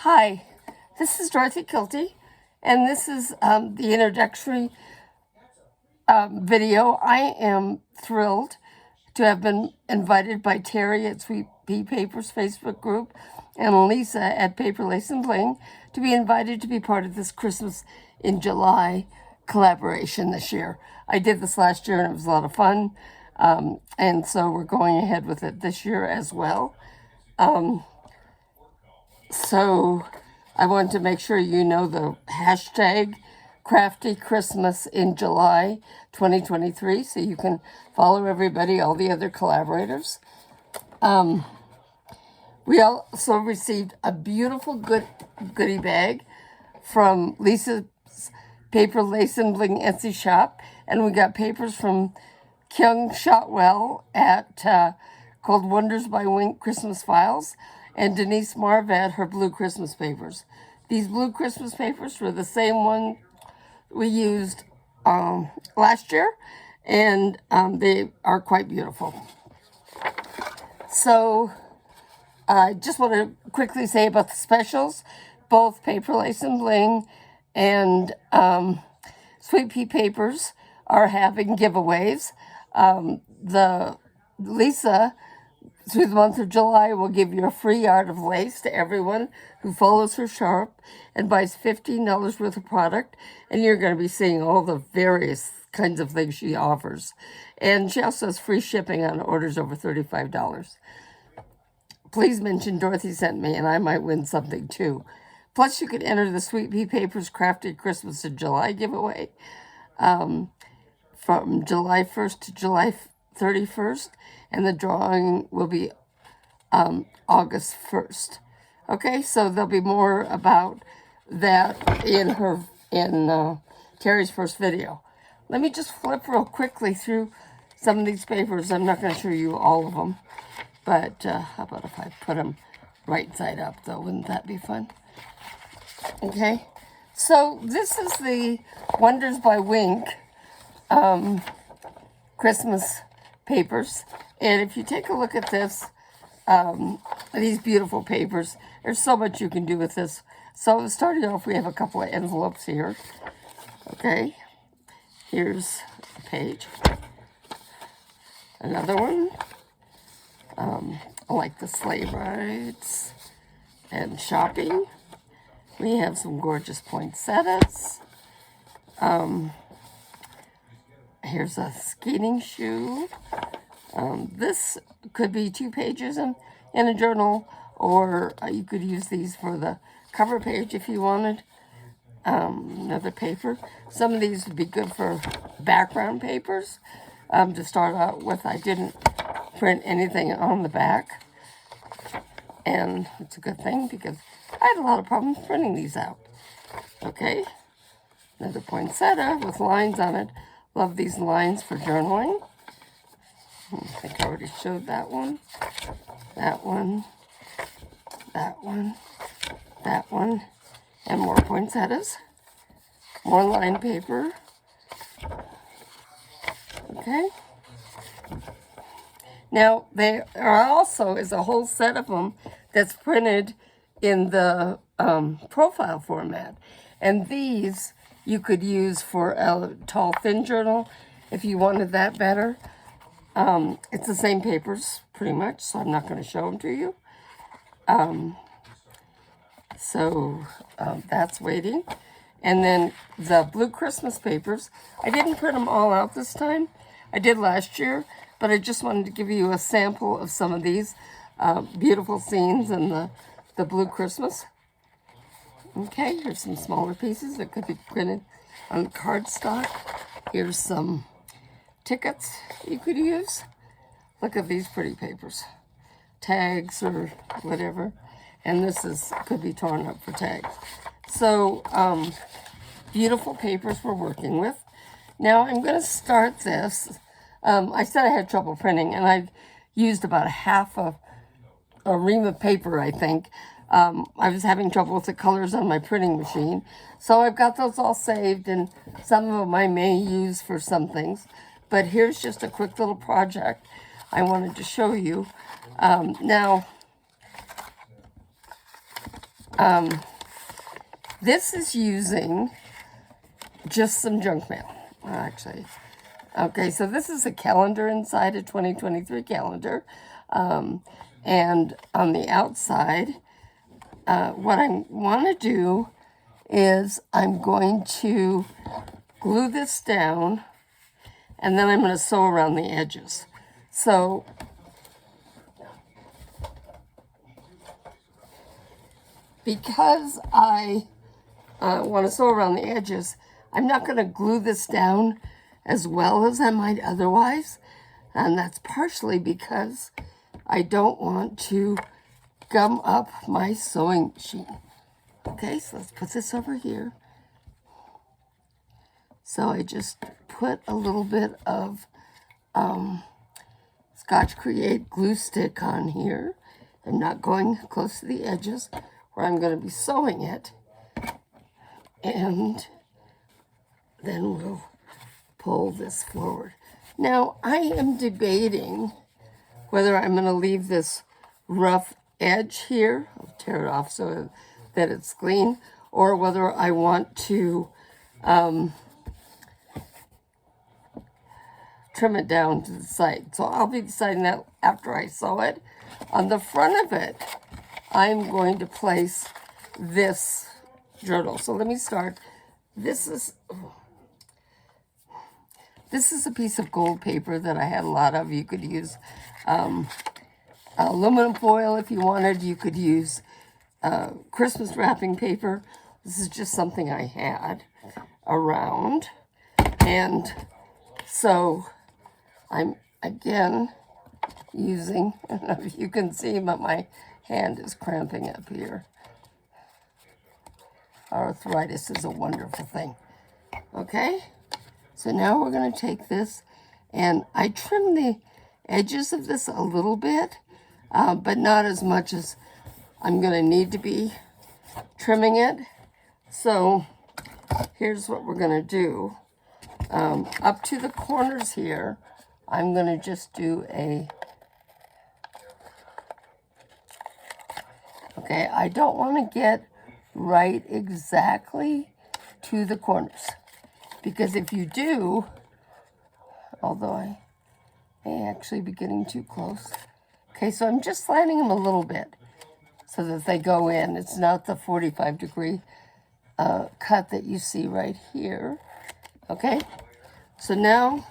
Hi, this is Dorothy Kilty, and this is the introductory video. I am thrilled to have been invited by Terry at Sweet Pea Papers Facebook group and Lisa at Paper Lace and Bling to be invited to be part of this Christmas in July collaboration this year. I did this last year and it was a lot of fun, and so we're going ahead with it this year as well. So I want to make sure you know the hashtag Crafty Christmas in July 2023, so you can follow everybody, all the other collaborators. We also received a beautiful goodie bag from Lisa's Paper Lace and Bling Etsy shop, and we got papers from Kyung Shotwell at called Wonders by Wink Christmas Files, and Denise Marvad, her blue Christmas papers. These blue Christmas papers were the same one we used last year, and they are quite beautiful. So I just want to quickly say about the specials. Both Paper Lace and Bling and Sweet Pea Papers are having giveaways. The Lisa, through the month of July, will give you a free yard of lace to everyone who follows her shop and buys $15 worth of product. And you're going to be seeing all the various kinds of things she offers. And she also has free shipping on orders over $35. Please mention Dorothy sent me and I might win something too. Plus, you can enter the Sweet Pea Papers Crafted Christmas in July giveaway from July 1st to July 31st. And the drawing will be August 1st. Okay, so there'll be more about that in Terry's first video. Let me just flip real quickly through some of these papers. I'm not going to show you all of them, but how about if I put them right side up, though? Wouldn't that be fun? Okay, so this is the Wonders by Wink Christmas papers. And if you take a look at this, these beautiful papers, there's so much you can do with this. So starting off, we have a couple of envelopes here. Okay, here's a page. Another one. I like the sleigh rides and shopping. We have some gorgeous poinsettias. Here's a skating shoe. This could be 2 pages in a journal, or you could use these for the cover page if you wanted. Another paper. Some of these would be good for background papers to start out with. I didn't print anything on the back, and it's a good thing because I had a lot of problems printing these out. Okay, another poinsettia with lines on it. Love these lines for journaling. I think I already showed that one, that one, that one, that one, and more poinsettias, more line paper. Okay. Now, there also is a whole set of them that's printed in the profile format. And these you could use for a tall, thin journal if you wanted that better. It's the same papers, pretty much, so I'm not going to show them to you. That's waiting. And then the blue Christmas papers, I didn't print them all out this time. I did last year, but I just wanted to give you a sample of some of these beautiful scenes in the blue Christmas. Okay, here's some smaller pieces that could be printed on cardstock. Here's some tickets you could use. Look at these pretty papers, tags or whatever, and this could be torn up for tags. So beautiful papers we're working with. Now I'm going to start this. I said I had trouble printing, and I've used about half a ream of paper, I think. I was having trouble with the colors on my printing machine, so I've got those all saved, and some of them I may use for some things. But here's just a quick little project I wanted to show you. Now, This is using just some junk mail, actually. Okay, so this is a calendar inside, a 2023 calendar. And on the outside, what I want to do is I'm going to glue this down, and then I'm going to sew around the edges. So because I want to sew around the edges, I'm not going to glue this down as well as I might otherwise. And that's partially because I don't want to gum up my sewing machine. Okay, so let's put this over here. So I just put a little bit of Scotch Create glue stick on here. I'm not going close to the edges where I'm going to be sewing it. And then we'll pull this forward. Now, I am debating whether I'm going to leave this rough edge here, I'll tear it off so that it's clean, or whether I want to trim it down to the side. So I'll be deciding that after I sew it. On the front of it, I'm going to place this journal. So let me start. This is a piece of gold paper that I had a lot of. You could use aluminum foil if you wanted. You could use Christmas wrapping paper. This is just something I had around. And so I'm, again, using, I don't know if you can see, but my hand is cramping up here. Arthritis is a wonderful thing. Okay? So now we're going to take this, and I trim the edges of this a little bit, but not as much as I'm going to need to be trimming it. So here's what we're going to do. Up to the corners here, I'm going to just do okay, I don't want to get right exactly to the corners. Because if you do, although I may actually be getting too close. Okay, so I'm just sliding them a little bit so that they go in. It's not the 45-degree cut that you see right here. Okay, so now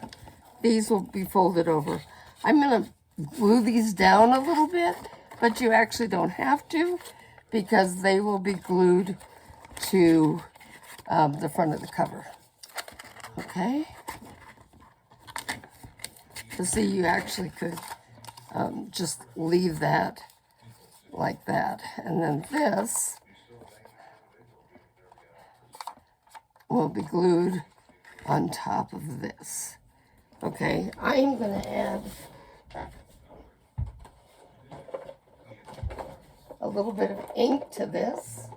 these will be folded over. I'm going to glue these down a little bit, but you actually don't have to because they will be glued to the front of the cover. Okay, so see, you actually could just leave that like that. And then this will be glued on top of this. Okay, I'm going to add a little bit of ink to this.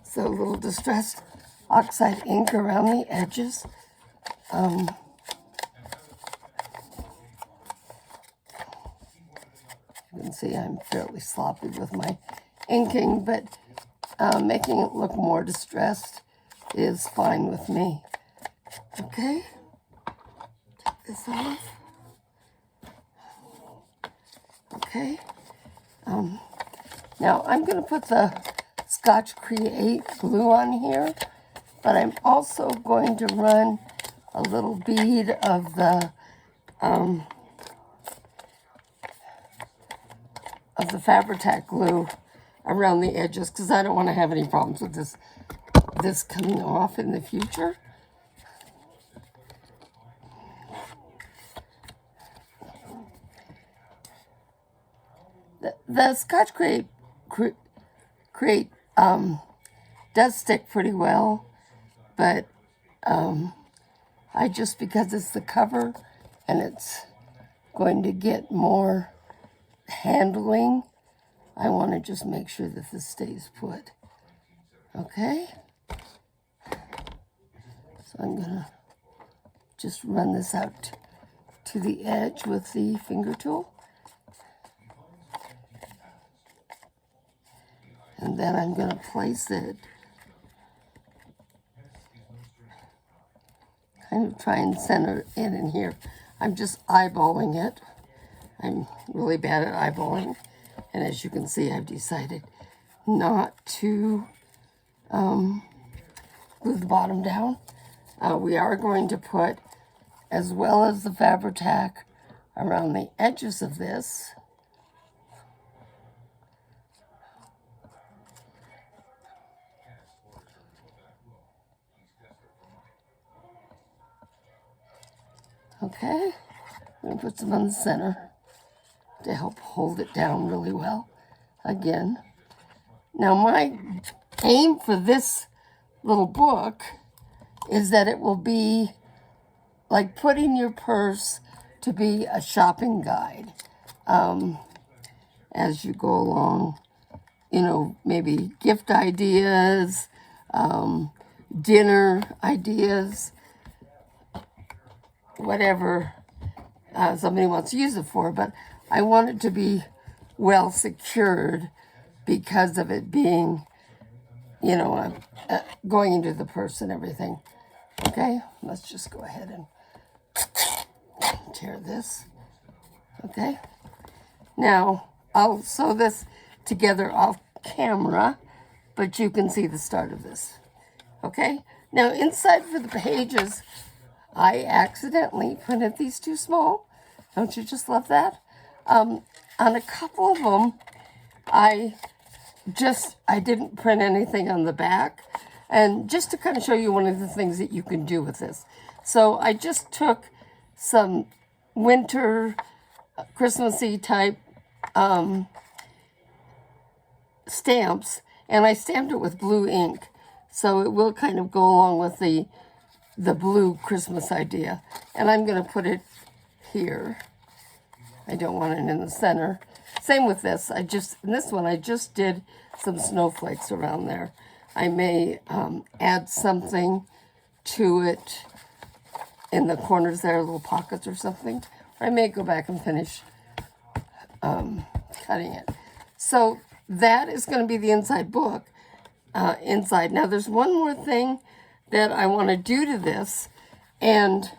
So a little distressed oxide ink around the edges. You can see I'm fairly sloppy with my inking, but making it look more distressed is fine with me. Okay, take this off. Okay, now I'm going to put the Scotch Create glue on here, but I'm also going to run a little bead of the Fabri-Tac glue around the edges because I don't want to have any problems with this coming off in the future. The Scotch Create does stick pretty well, but because it's the cover and it's going to get more handling, I want to just make sure that this stays put. Okay? So I'm going to just run this out to the edge with the finger tool. then I'm going to place it, kind of try and center it in here. I'm just eyeballing it. I'm really bad at eyeballing. And as you can see, I've decided not to glue the bottom down. We are going to put, as well as the Fabri-Tac, around the edges of this. Okay, I'm going to put some on the center to help hold it down really well again. Now my aim for this little book is that it will be like putting your purse to be a shopping guide as you go along. You know, maybe gift ideas, dinner ideas, whatever somebody wants to use it for. But I want it to be well secured because of it being, you know, going into the purse and everything. Okay, let's just go ahead and tear this. Okay, now I'll sew this together off camera, but you can see the start of this. Okay, now inside for the pages, I accidentally printed these too small. Don't you just love that? On a couple of them, I didn't print anything on the back. And just to kind of show you one of the things that you can do with this. So I just took some winter Christmassy type stamps, and I stamped it with blue ink. So it will kind of go along with the blue Christmas idea. And I'm going to put it here. I don't want it in the center. Same with this. In this one, I just did some snowflakes around there. I may add something to it in the corners there, little pockets or something. Or I may go back and finish cutting it. So that is going to be the inside book. Inside. Now, there's one more thing that I want to do to this, and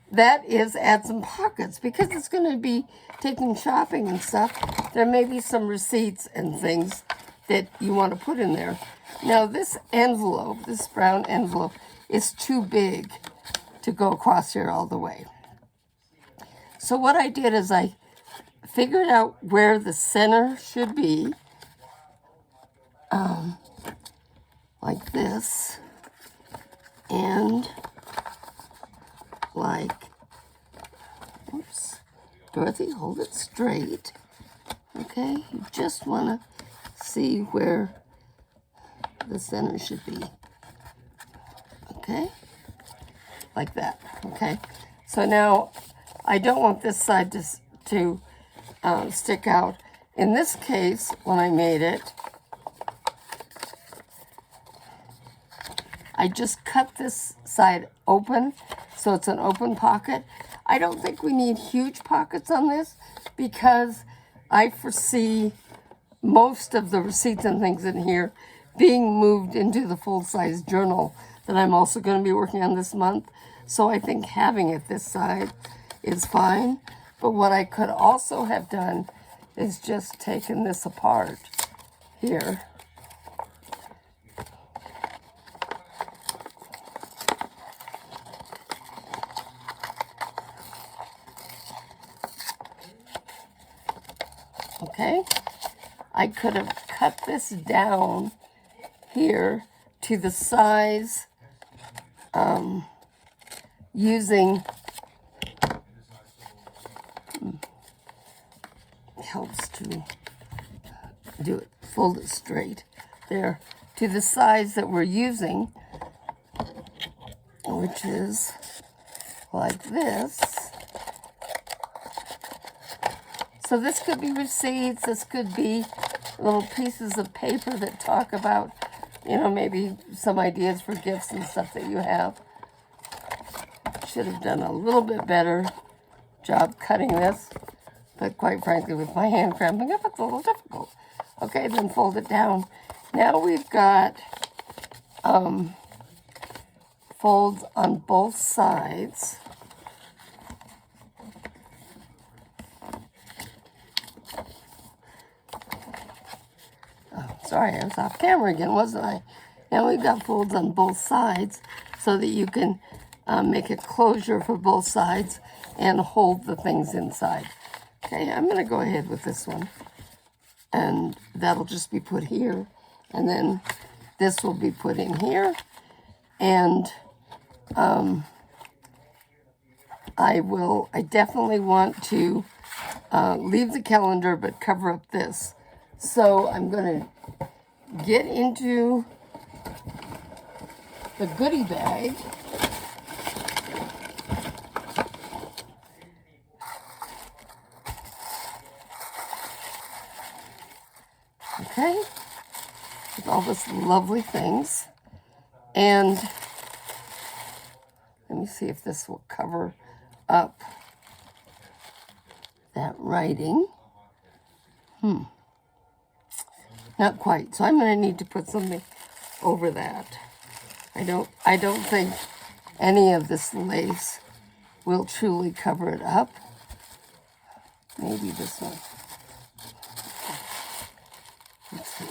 that is add some pockets, because it's going to be taking shopping and stuff. There may be some receipts and things that you want to put in there. Now, this envelope, this brown envelope, is too big to go across here all the way. So what I did is I figured out where the center should be, like this, and like, oops, Dorothy, hold it straight. Okay, you just want to see where the center should be. Okay, like that. Okay, so now I don't want this side to stick out. In this case, when I made it, I just cut this side open, so it's an open pocket. I don't think we need huge pockets on this, because I foresee most of the receipts and things in here being moved into the full-size journal that I'm also going to be working on this month. So I think having it this side is fine. But what I could also have done is just taken this apart here. Okay, I could have cut this down here to the size using, helps to do it, fold it straight there, to the size that we're using, which is like this. So this could be receipts, this could be little pieces of paper that talk about, you know, maybe some ideas for gifts and stuff that you have. Should have done a little bit better job cutting this, but quite frankly, with my hand cramping up, it's a little difficult. Okay, then fold it down. Now we've got folds on both sides. Oh, sorry, I was off camera again, wasn't I? Now we've got folds on both sides so that you can make a closure for both sides and hold the things inside. Okay, I'm going to go ahead with this one. And that'll just be put here. And then this will be put in here. And I definitely want to leave the calendar but cover up this. So I'm going to get into the goodie bag. Okay, with all this lovely things. And let me see if this will cover up that writing. Not quite. So I'm going to need to put something over that. I don't think any of this lace will truly cover it up. Maybe this one. Let's see.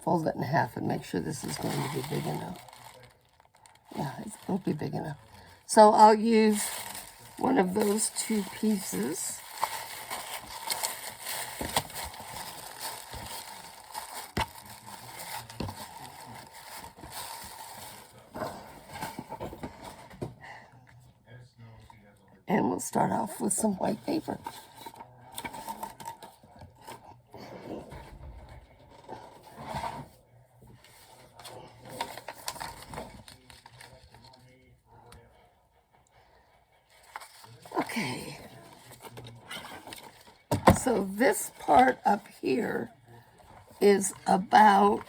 Fold it in half and make sure this is going to be big enough. Yeah, it'll be big enough. So I'll use one of those two pieces. And we'll start off with some white paper. Okay. So this part up here is about,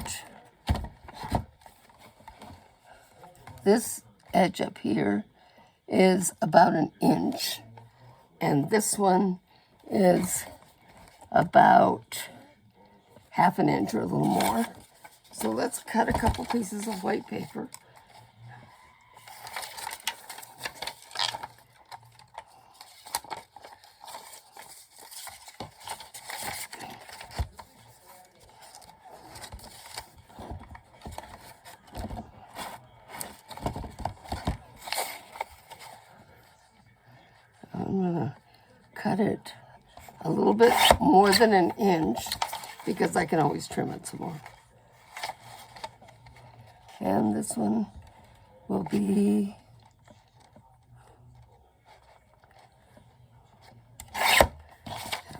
this edge up here is about 1 inch, and this one is about 1/2 inch or a little more. So let's cut a couple pieces of white paper. I'm going to cut it a little bit more than 1 inch because I can always trim it some more. And this one will be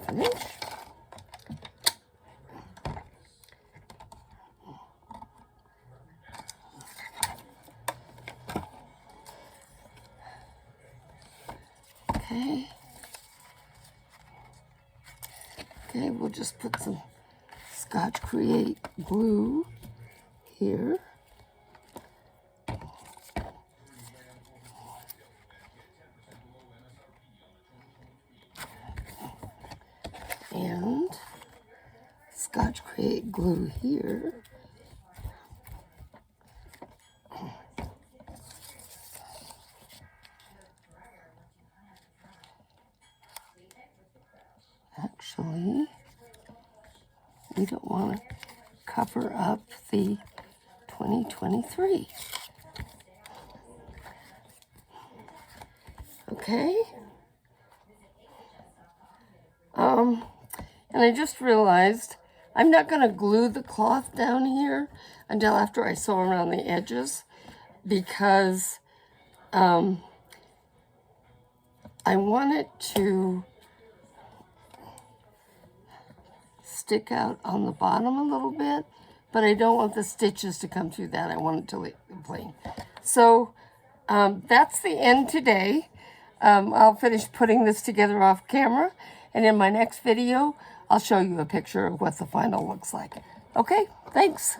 an inch. Okay. Okay, we'll just put some Scotch Create glue here. And Scotch Create glue here. Actually, we don't want to cover up the 2023. Okay. And I just realized I'm not going to glue the cloth down here until after I sew around the edges, because I want it to stick out on the bottom a little bit, but I don't want the stitches to come through that. I want it to look plain. So that's the end today. I'll finish putting this together off camera, and in my next video, I'll show you a picture of what the final looks like. Okay, thanks.